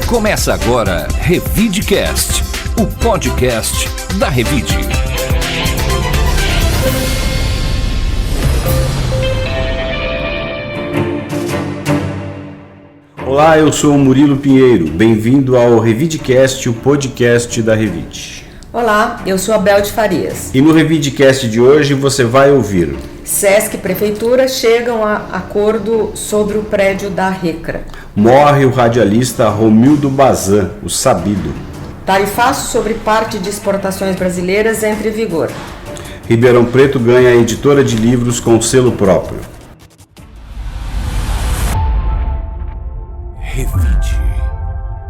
Começa agora Revidecast, o podcast da Revide. Olá, eu sou o Murilo Pinheiro. Bem-vindo ao Revidecast, o podcast da Revide. Olá, eu sou a Bel de Farias. E no Revidecast de hoje você vai ouvir: Sesc e Prefeitura chegam a acordo sobre o prédio da Recra. Morre o radialista Romildo Bazan, o sabido. Tarifaço sobre parte de exportações brasileiras entra em vigor. Ribeirão Preto ganha a editora de livros com selo próprio. Revide.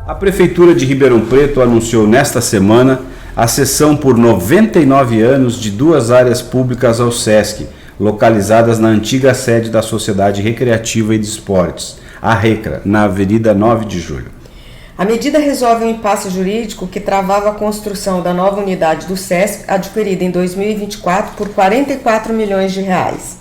A Prefeitura de Ribeirão Preto anunciou nesta semana a cessão por 99 anos de duas áreas públicas ao Sesc, localizadas na antiga sede da Sociedade Recreativa e de Esportes, a Recra, na Avenida 9 de Julho. A medida resolve um impasse jurídico que travava a construção da nova unidade do Sesc, adquirida em 2024 por 44 milhões de reais.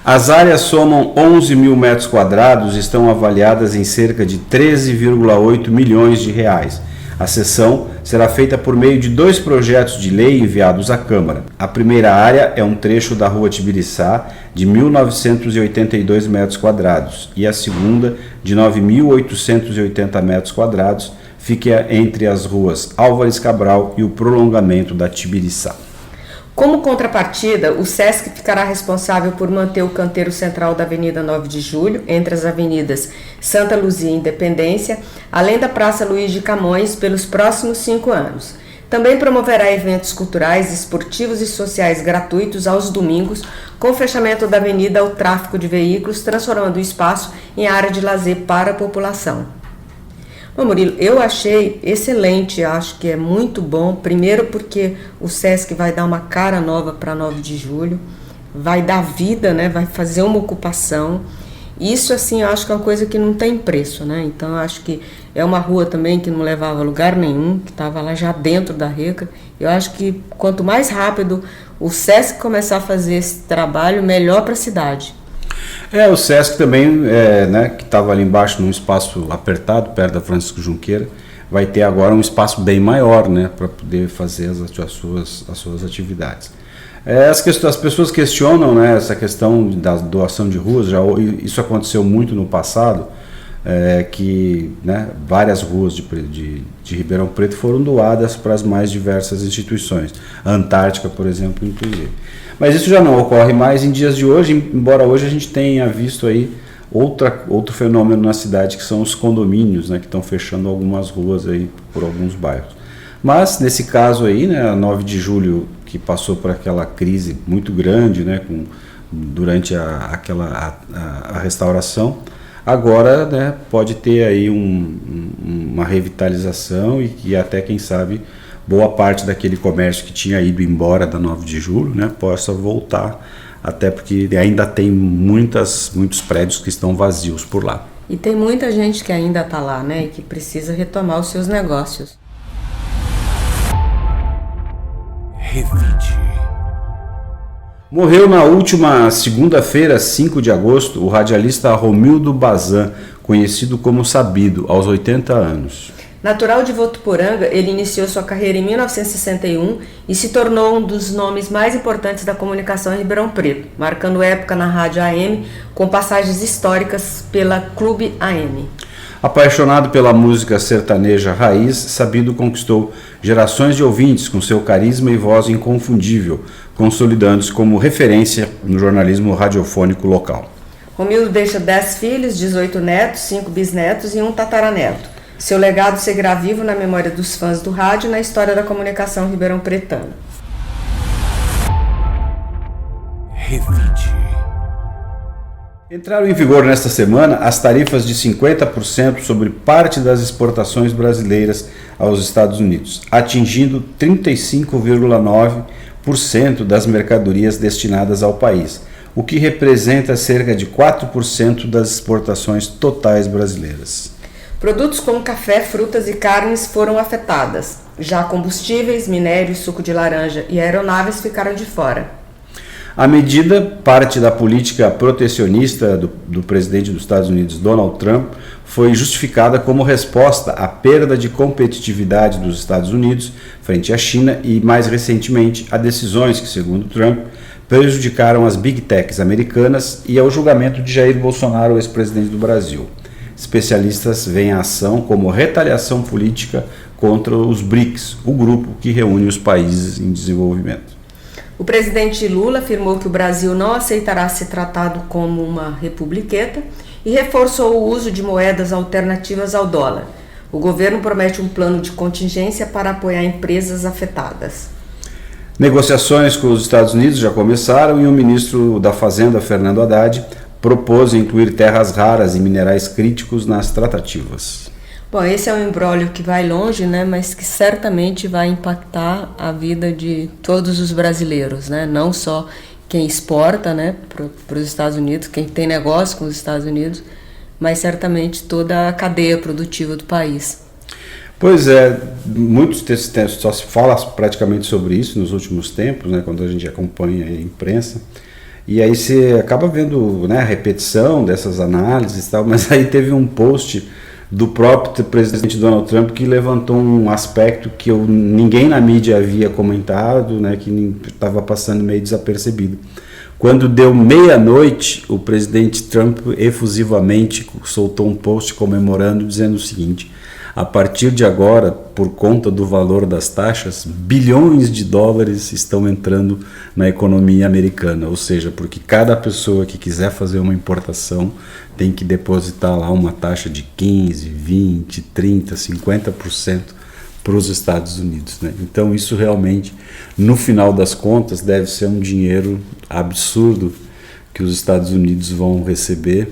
As áreas somam 11 mil metros quadrados e estão avaliadas em cerca de 13,8 milhões de reais. A cessão será feita por meio de dois projetos de lei enviados à Câmara. A primeira área é um trecho da Rua Tibiriçá, de 1.982 metros quadrados, e a segunda, de 9.880 metros quadrados, fica entre as ruas Álvares Cabral e o prolongamento da Tibiriçá. Como contrapartida, o Sesc ficará responsável por manter o canteiro central da Avenida 9 de Julho, entre as avenidas Santa Luzia e Independência, além da Praça Luiz de Camões, pelos próximos 5 anos. Também promoverá eventos culturais, esportivos e sociais gratuitos aos domingos, com o fechamento da avenida ao tráfego de veículos, transformando o espaço em área de lazer para a população. Bom, Murilo, eu achei excelente, acho que é muito bom, primeiro porque o Sesc vai dar uma cara nova para 9 de julho, vai dar vida, né? Vai fazer uma ocupação. Isso, assim, eu acho que é uma coisa que não tem preço, né? Então, eu acho que é uma rua também que não levava a lugar nenhum, que estava lá já dentro da Recra. Eu acho que quanto mais rápido o Sesc começar a fazer esse trabalho, melhor para a cidade. O Sesc também, que estava ali embaixo num espaço apertado, perto da Francisco Junqueira, vai ter agora um espaço bem maior, né, para poder fazer as suas atividades. As pessoas questionam, né, essa questão da doação de ruas, isso aconteceu muito no passado, que, né, várias ruas de Ribeirão Preto foram doadas para as mais diversas instituições, a Antártica, por exemplo, inclusive. Mas isso já não ocorre mais em dias de hoje, embora hoje a gente tenha visto aí outro fenômeno na cidade, que são os condomínios, né, que estão fechando algumas ruas aí por alguns bairros. Mas nesse caso aí, né, a 9 de julho, que passou por aquela crise muito grande, né, durante a restauração, agora, né, pode ter aí uma revitalização e até, quem sabe, boa parte daquele comércio que tinha ido embora da 9 de julho, né, possa voltar, até porque ainda tem muitos prédios que estão vazios por lá. E tem muita gente que ainda está lá, né, e que precisa retomar os seus negócios. Revide. Morreu na última segunda-feira, 5 de agosto, o radialista Romildo Bazan, conhecido como Sabido, aos 80 anos. Natural de Votuporanga, ele iniciou sua carreira em 1961 e se tornou um dos nomes mais importantes da comunicação em Ribeirão Preto, marcando época na rádio AM, com passagens históricas pela Clube AM. Apaixonado pela música sertaneja raiz, Sabido conquistou gerações de ouvintes com seu carisma e voz inconfundível, consolidando-se como referência no jornalismo radiofônico local. Romildo deixa 10 filhos, 18 netos, 5 bisnetos e um tataraneto. Seu legado seguirá vivo na memória dos fãs do rádio e na história da comunicação ribeirão-pretana. Revide. Entraram em vigor nesta semana as tarifas de 50% sobre parte das exportações brasileiras aos Estados Unidos, atingindo 35,9% das mercadorias destinadas ao país, o que representa cerca de 4% das exportações totais brasileiras. Produtos como café, frutas e carnes foram afetadas. Já combustíveis, minérios, suco de laranja e aeronaves ficaram de fora. A medida parte da política protecionista do presidente dos Estados Unidos, Donald Trump, foi justificada como resposta à perda de competitividade dos Estados Unidos frente à China e, mais recentemente, a decisões que, segundo Trump, prejudicaram as Big Techs americanas e ao julgamento de Jair Bolsonaro, ex-presidente do Brasil. Especialistas veem a ação como retaliação política contra os BRICS, o grupo que reúne os países em desenvolvimento. O presidente Lula afirmou que o Brasil não aceitará ser tratado como uma republiqueta e reforçou o uso de moedas alternativas ao dólar. O governo promete um plano de contingência para apoiar empresas afetadas. Negociações com os Estados Unidos já começaram e o ministro da Fazenda, Fernando Haddad, propôs incluir terras raras e minerais críticos nas tratativas. Bom, esse é um imbróglio que vai longe, né, mas que certamente vai impactar a vida de todos os brasileiros, né, não só quem exporta, né, para os Estados Unidos, quem tem negócio com os Estados Unidos, mas certamente toda a cadeia produtiva do país. Pois é, muitos textos só se fala praticamente sobre isso nos últimos tempos, né, quando a gente acompanha a imprensa, e aí você acaba vendo, né, a repetição dessas análises e tal, mas aí teve um post do próprio presidente Donald Trump que levantou um aspecto que ninguém na mídia havia comentado, né, que estava passando meio desapercebido. Quando deu meia-noite, o presidente Trump efusivamente soltou um post comemorando, dizendo o seguinte: a partir de agora, por conta do valor das taxas, bilhões de dólares estão entrando na economia americana. Ou seja, porque cada pessoa que quiser fazer uma importação tem que depositar lá uma taxa de 15, 20, 30, 50% para os Estados Unidos, né? Então isso realmente, no final das contas, deve ser um dinheiro absurdo que os Estados Unidos vão receber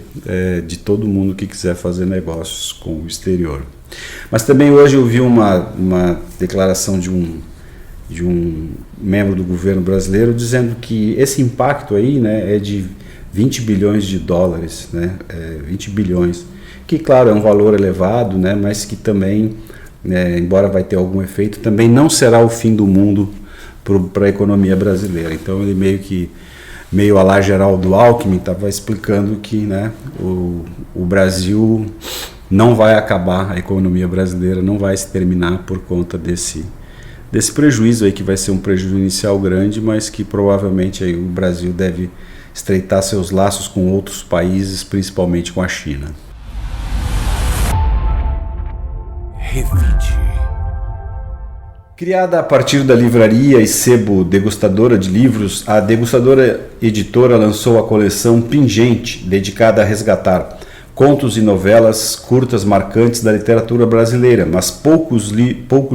de todo mundo que quiser fazer negócios com o exterior. Mas também hoje eu vi uma declaração de um membro do governo brasileiro dizendo que esse impacto aí, né, é de 20 bilhões de dólares, né, 20 bilhões, que claro é um valor elevado, né, mas que também, embora vai ter algum efeito, também não será o fim do mundo para a economia brasileira. Então ele meio à la Geraldo Alckmin estava explicando que, né, o Brasil não vai acabar, a economia brasileira não vai se terminar por conta desse prejuízo aí, que vai ser um prejuízo inicial grande, mas que provavelmente aí o Brasil deve estreitar seus laços com outros países, principalmente com a China. Revide. Criada a partir da livraria e sebo Degustadora de Livros, a Degustadora Editora lançou a coleção Pingente, dedicada a resgatar contos e novelas curtas marcantes da literatura brasileira, mas pouco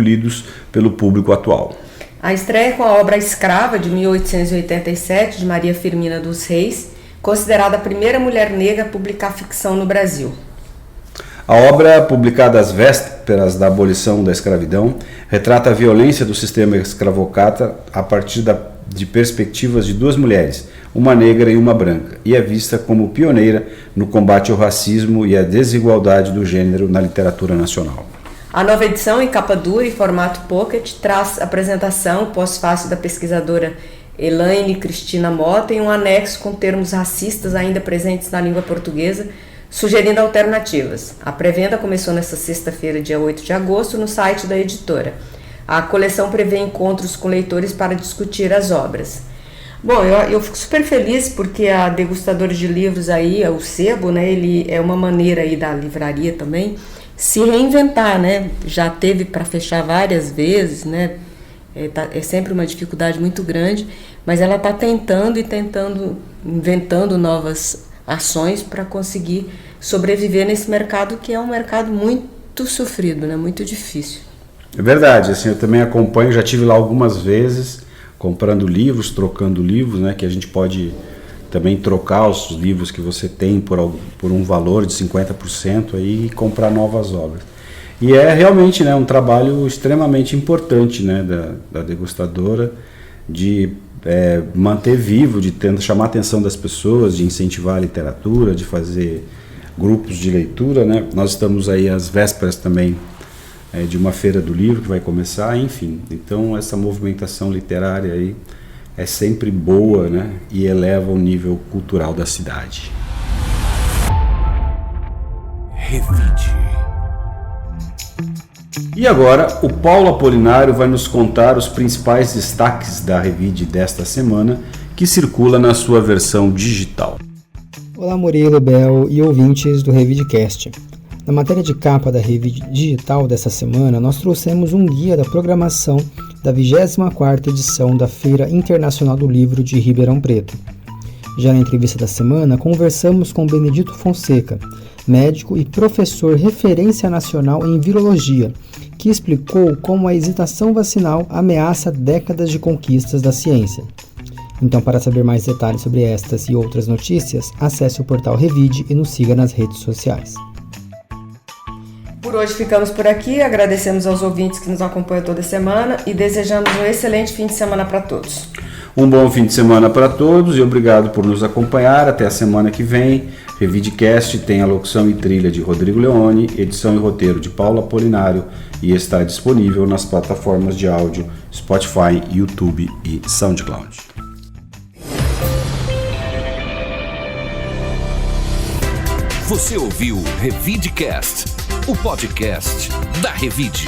lidos pelo público atual. A estreia com a obra Escrava, de 1887, de Maria Firmina dos Reis, considerada a primeira mulher negra a publicar ficção no Brasil. A obra, publicada às vésperas da abolição da escravidão, retrata a violência do sistema escravocrata a partir de perspectivas de duas mulheres, uma negra e uma branca, e é vista como pioneira no combate ao racismo e à desigualdade do gênero na literatura nacional. A nova edição, em capa dura e formato pocket, traz apresentação pós-fácil da pesquisadora Elaine Cristina Mota e um anexo com termos racistas ainda presentes na língua portuguesa, sugerindo alternativas. A pré-venda começou nesta sexta-feira, dia 8 de agosto, no site da editora. A coleção prevê encontros com leitores para discutir as obras. Bom, eu fico super feliz porque a Degustadora de Livros aí, o sebo, né, ele é uma maneira aí da livraria também se reinventar, né? Já teve para fechar várias vezes, né? É sempre uma dificuldade muito grande, mas ela está tentando, inventando novas ações para conseguir sobreviver nesse mercado que é um mercado muito sofrido, né? Muito difícil. É verdade, assim, eu também acompanho, já estive lá algumas vezes comprando livros, trocando livros, né, que a gente pode também trocar os livros que você tem por um valor de 50% aí, e comprar novas obras. E é realmente, né, um trabalho extremamente importante, né, da degustadora, de manter vivo, de tentar chamar a atenção das pessoas, de incentivar a literatura, de fazer grupos de leitura, né. Nós estamos aí às vésperas também de uma feira do livro que vai começar, enfim. Então essa movimentação literária aí é sempre boa, né? E eleva o nível cultural da cidade. Revide. E agora o Paulo Apolinário vai nos contar os principais destaques da Revide desta semana, que circula na sua versão digital. Olá Murilo, Bel e ouvintes do RevideCast. Na matéria de capa da Revide Digital dessa semana, nós trouxemos um guia da programação da 24ª edição da Feira Internacional do Livro de Ribeirão Preto. Já na entrevista da semana, conversamos com Benedito Fonseca, médico e professor referência nacional em virologia, que explicou como a hesitação vacinal ameaça décadas de conquistas da ciência. Então, para saber mais detalhes sobre estas e outras notícias, acesse o portal Revide e nos siga nas redes sociais. Por hoje ficamos por aqui, agradecemos aos ouvintes que nos acompanham toda semana e desejamos um excelente fim de semana para todos. Um bom fim de semana para todos e obrigado por nos acompanhar. Até a semana que vem. RevideCast tem a locução e trilha de Rodrigo Leone, edição e roteiro de Paulo Apolinário e está disponível nas plataformas de áudio Spotify, YouTube e SoundCloud. Você ouviu RevideCast, o podcast da Revide.